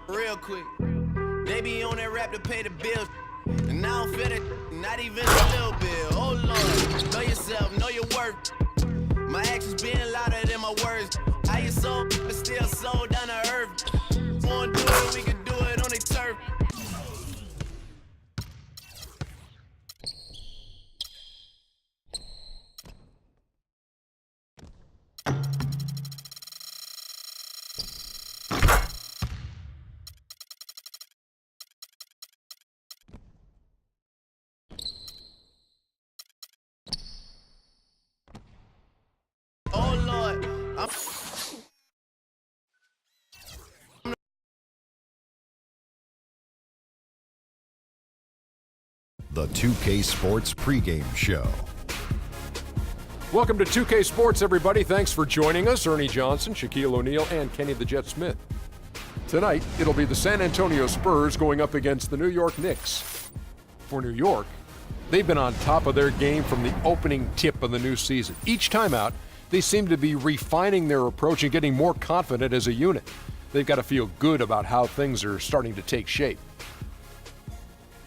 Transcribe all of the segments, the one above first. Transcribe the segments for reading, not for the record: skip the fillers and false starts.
Real quick. They be on that rap to pay the bills. And I don't feel it, not even a little bit. Oh Lord, know yourself, know your worth. My actions being louder than my words. How you so, but still so down to earth. Wanna do it, we can do it on the turf. Oh Lord, The 2K Sports pregame show. Welcome to 2K Sports, everybody. Thanks for joining us. Ernie Johnson, Shaquille O'Neal, and Kenny the Jet Smith. Tonight, it'll be the San Antonio Spurs going up against the New York Knicks. For New York, they've been on top of their game from the opening tip of the new season. Each time out, they seem to be refining their approach and getting more confident as a unit. They've got to feel good about how things are starting to take shape.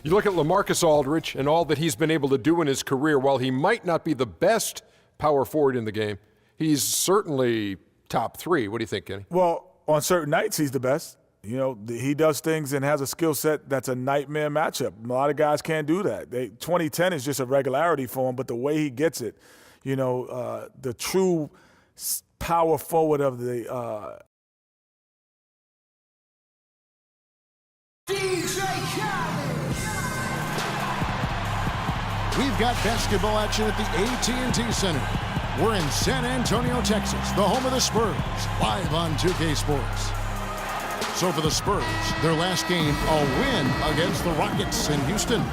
You look at LaMarcus Aldridge and all that he's been able to do in his career. While he might not be the best power forward in the game, he's certainly top three. What do you think, Kenny? Well, on certain nights, he's the best. You know, he does things and has a skill set that's a nightmare matchup. A lot of guys can't do that. 2010 is just a regularity for him, but the way he gets it, you know, the true power forward of the We've got basketball action at the AT&T Center. We're in San Antonio, Texas, the home of the Spurs, live on 2K Sports. So for the Spurs, their last game, a win against the Rockets in Houston.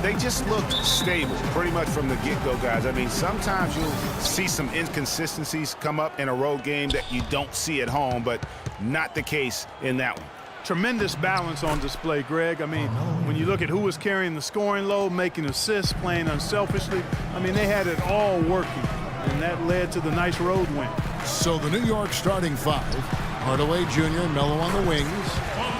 They just looked stable pretty much from the get-go, guys. I mean, sometimes you'll see some inconsistencies come up in a road game that you don't see at home, but not the case in that one. Tremendous balance on display, Greg. I mean, when you look at who was carrying the scoring load, making assists, playing unselfishly, I mean, they had it all working, and that led to the nice road win. So the New York starting five, Hardaway Jr., Melo on the wings,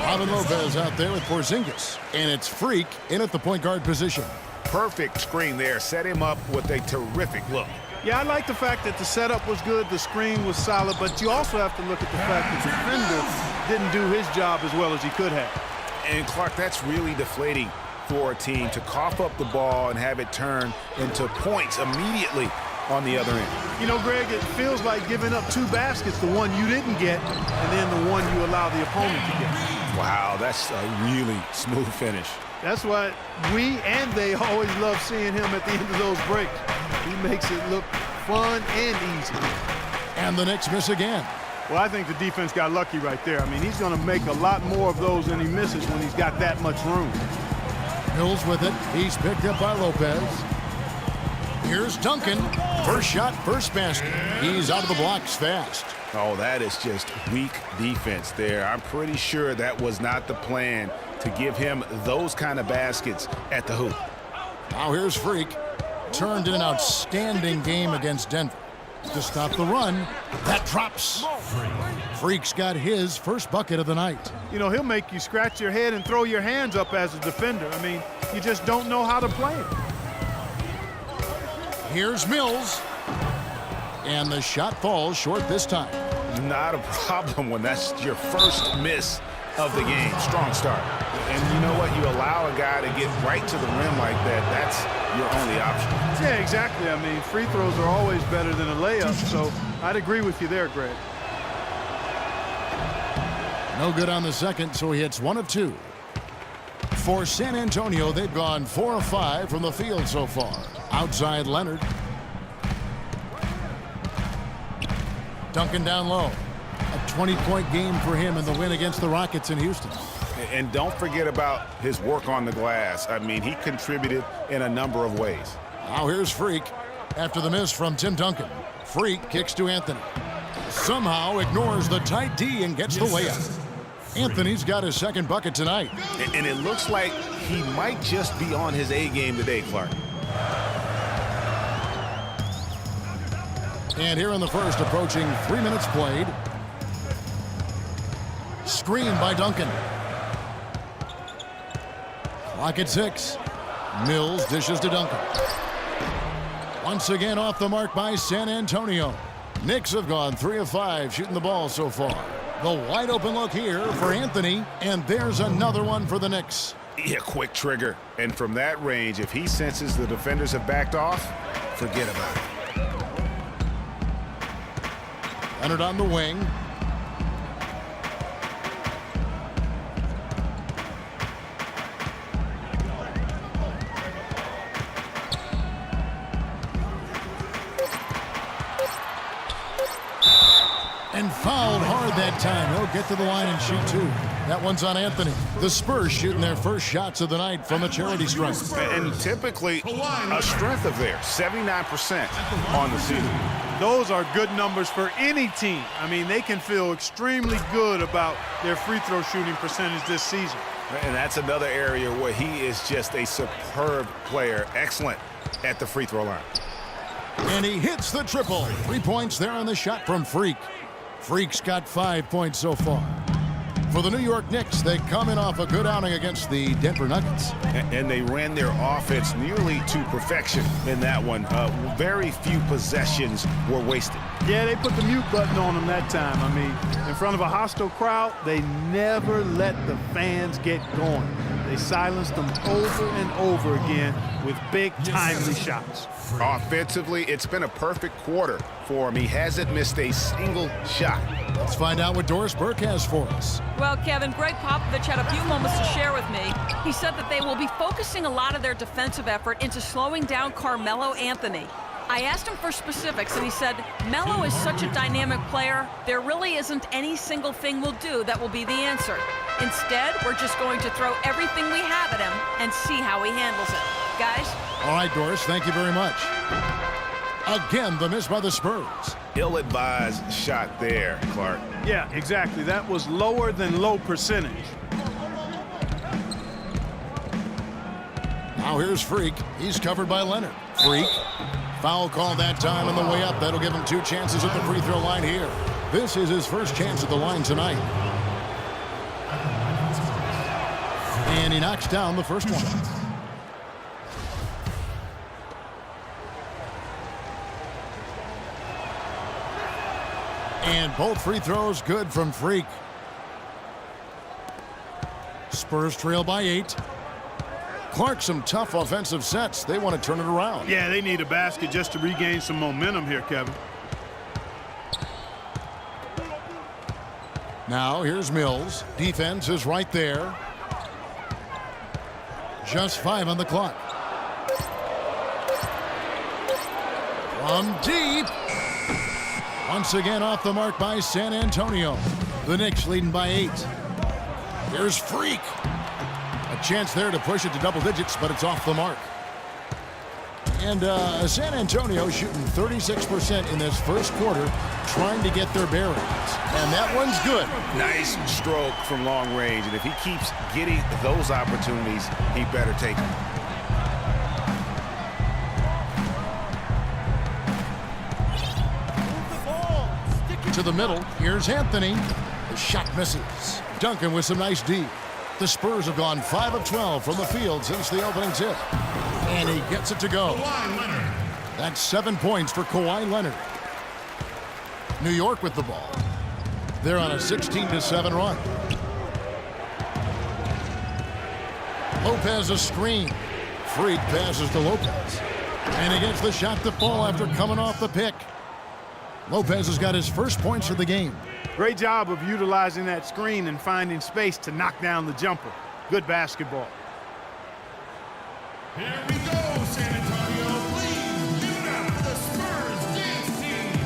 Robin Lopez out there with Porzingis, and it's Freak in at the point guard position. Perfect screen there. Set him up with a terrific look. Yeah, I like the fact that the setup was good, the screen was solid, but you also have to look at the fact that the defender didn't do his job as well as he could have. And, Clark, that's really deflating for a team to cough up the ball and have it turn into points immediately on the other end. You know, Greg, it feels like giving up two baskets, the one you didn't get and then the one you allow the opponent to get. Wow, that's a really smooth finish. That's why we and they always love seeing him at the end of those breaks. He makes it look fun and easy. And the Knicks miss again. Well, I think the defense got lucky right there. I mean, he's going to make a lot more of those than he misses when he's got that much room. Mills with it. He's picked up by Lopez. Here's Duncan. First shot, first basket. He's out of the blocks fast. Oh, that is just weak defense there. I'm pretty sure that was not the plan to give him those kind of baskets at the hoop. Now here's Freak. Turned in an outstanding game against Denver. To stop the run, that drops. Freak's got his first bucket of the night. You know, he'll make you scratch your head and throw your hands up as a defender. I mean, you just don't know how to play him. Here's Mills. And the shot falls short this time. Not a problem when that's your first miss of the game. Strong start. And you know what? You allow a guy to get right to the rim like that. That's your only option. Yeah, exactly. I mean, free throws are always better than a layup, so I'd agree with you there, Greg. No good on the second, so he hits 1 of 2. For San Antonio, they've gone 4 of 5 from the field so far. Outside Leonard. Duncan down low. A 20-point game for him in the win against the Rockets in Houston. And don't forget about his work on the glass. I mean, he contributed in a number of ways. Now here's Freak. After the miss from Tim Duncan, Freak kicks to Anthony. Somehow ignores the tight D and gets the layup. Anthony's got his second bucket tonight. And it looks like he might just be on his A game today, Clark. And here in the first, approaching 3 minutes played. screen by Duncan. Clock at 6. Mills dishes to Duncan. Once again off the mark by San Antonio. Knicks have gone 3 of 5 shooting the ball so far. The wide open look here for Anthony, and there's another one for the Knicks. Yeah, quick trigger. And from that range, if he senses the defenders have backed off, forget about it. Leonard on the wing. And fouled hard that time. He'll get to the line and shoot 2. That one's on Anthony. The Spurs shooting their first shots of the night from a charity stripe. And typically a strength of theirs, 79% on the season. Those are good numbers for any team. I mean, they can feel extremely good about their free throw shooting percentage this season. And that's another area where he is just a superb player. Excellent at the free throw line. And he hits the triple. 3 points there on the shot from Freak. Freak's got 5 points so far. For the New York Knicks, they come in off a good outing against the Denver Nuggets. And they ran their offense nearly to perfection in that one. Very few possessions were wasted. Yeah, they put the mute button on them that time. I mean, in front of a hostile crowd, they never let the fans get going. They silenced them over and over again with big, timely shots. Offensively, it's been a perfect quarter for him. He hasn't missed a single shot. Let's find out what Doris Burke has for us. Well, Kevin, Greg Popovich had a few moments to share with me. He said that they will be focusing a lot of their defensive effort into slowing down Carmelo Anthony. I asked him for specifics, and he said, Melo is such a dynamic player, there really isn't any single thing we'll do that will be the answer. Instead, we're just going to throw everything we have at him and see how he handles it. Guys? All right, Doris, thank you very much. Again, the miss by the Spurs. Ill-advised shot there, Clark. Yeah, exactly. That was lower than low percentage. Now here's Freak. He's covered by Leonard. Freak. Foul call that time on the way up. That'll give him 2 chances at the free throw line here. This is his first chance at the line tonight. And he knocks down the first one. And both free throws good from Freak. Spurs trail by 8. Clark, some tough offensive sets. They want to turn it around. Yeah, they need a basket just to regain some momentum here, Kevin. Now here's Mills. Defense is right there. Just 5 on the clock. From deep. Once again off the mark by San Antonio. The Knicks leading by 8. Here's Freak. A chance there to push it to double digits, but it's off the mark. And San Antonio shooting 36% in this first quarter, trying to get their bearings. And that one's good. Nice stroke from long range. And if he keeps getting those opportunities, he better take them. To the middle, here's Anthony. The shot misses. Duncan with some nice D. The Spurs have gone 5 of 12 from the field since the opening tip. And he gets it to go. That's 7 points for Kawhi Leonard. New York with the ball. They're on a 16-7 run. Lopez a screen. Freak passes to Lopez. And he gets the shot to fall after coming off the pick. Lopez has got his first points of the game. Great job of utilizing that screen and finding space to knock down the jumper. Good basketball. Here we go, San Antonio. Please give it up for the Spurs dance team.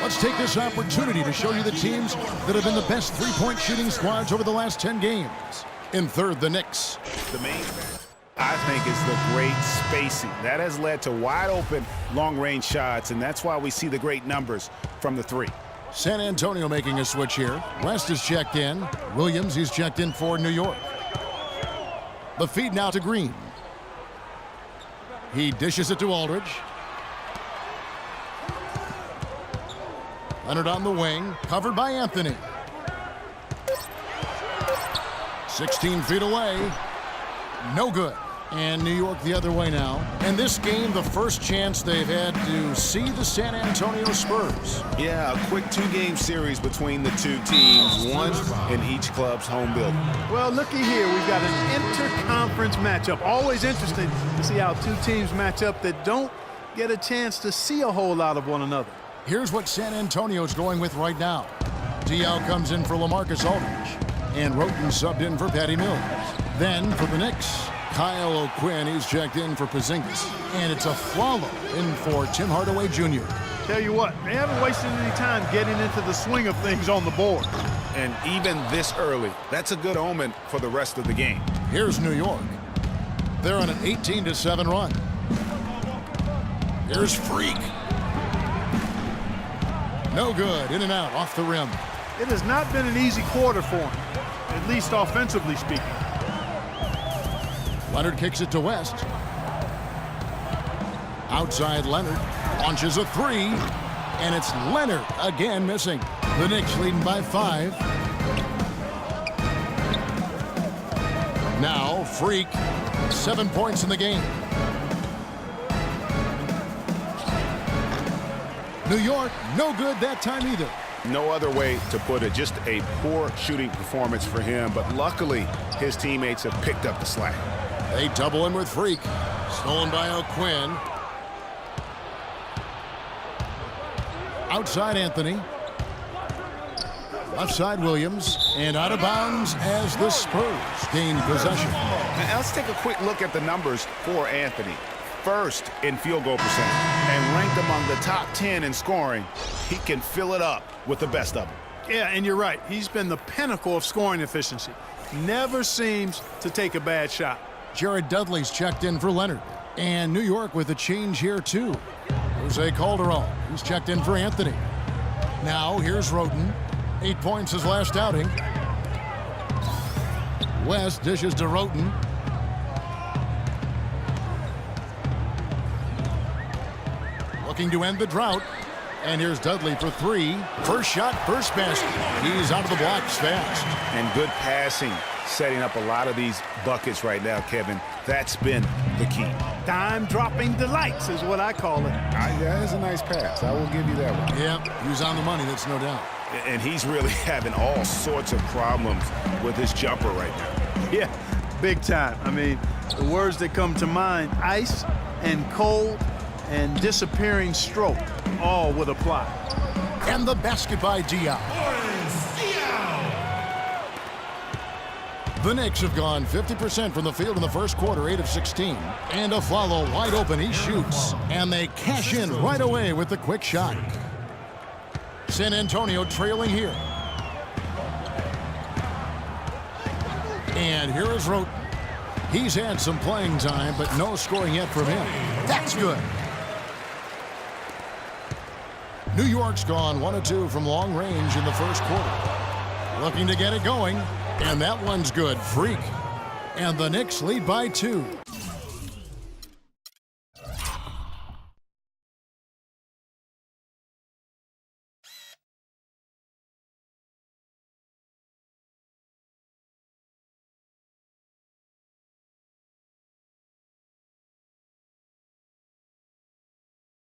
Let's take this opportunity to show you the teams that have been the best three-point shooting squads over the last 10 games. In third, the Knicks. The main I think is the great spacing. That has led to wide open long-range shots, and that's why we see the great numbers from the 3. San Antonio making a switch here. West is checked in. Williams, he's checked in for New York. The feed now to Green. He dishes it to Aldridge. Leonard on the wing, covered by Anthony. 16 feet away. No good. And New York the other way now. And this game, the first chance they've had to see the San Antonio Spurs. Yeah, a quick 2-game series between the two teams, one in each club's home building. Well, looky here. We've got an interconference matchup. Always interesting to see how two teams match up that don't get a chance to see a whole lot of one another. Here's what San Antonio's going with right now. Diaw comes in for LaMarcus Aldridge. And Roten subbed in for Patty Mills. Then for the Knicks, Kyle O'Quinn, he's checked in for Porzingis. And it's a Afflalo in for Tim Hardaway Jr. Tell you what, they haven't wasted any time getting into the swing of things on the board. And even this early, that's a good omen for the rest of the game. Here's New York. They're on an 18-7 run. Here's Freak. No good. In and out, off the rim. It has not been an easy quarter for him, at least offensively speaking. Leonard kicks it to West. Outside Leonard. Launches a three. And it's Leonard again missing. The Knicks leading by 5. Now Freak. 7 points in the game. New York, no good that time either. No other way to put it. Just a poor shooting performance for him. But luckily, his teammates have picked up the slack. They double in with Freak. Stolen by O'Quinn. Outside Anthony. Left side Williams. And out of bounds as the Spurs gain possession. Now let's take a quick look at the numbers for Anthony. First in field goal percentage and ranked among the top 10 in scoring. He can fill it up with the best of them. Yeah, and you're right. He's been the pinnacle of scoring efficiency. Never seems to take a bad shot. Jared Dudley's checked in for Leonard. And New York with a change here, too. Jose Calderon, who's checked in for Anthony. Now, here's Roten. 8 points his last outing. West dishes to Roten. Looking to end the drought. And here's Dudley for 3. First shot, first basket. He's out of the blocks fast. And good passing, setting up a lot of these buckets right now, Kevin. That's been the key. Dime-dropping delights is what I call it. That is a nice pass. I will give you that one. Yep, he was on the money, that's no doubt. And he's really having all sorts of problems with his jumper right now. Yeah, big time. I mean, the words that come to mind, ice and cold and disappearing stroke, all would apply. And the basket by Diaw. The Knicks have gone 50% from the field in the first quarter, 8 of 16. And Afflalo wide open, he shoots. And they cash in right away with the quick shot. San Antonio trailing here. And here is Roten. He's had some playing time, but no scoring yet from him. That's good. New York's gone 1 of 2 from long range in the first quarter. Looking to get it going. And that one's good. Freak. And the Knicks lead by 2.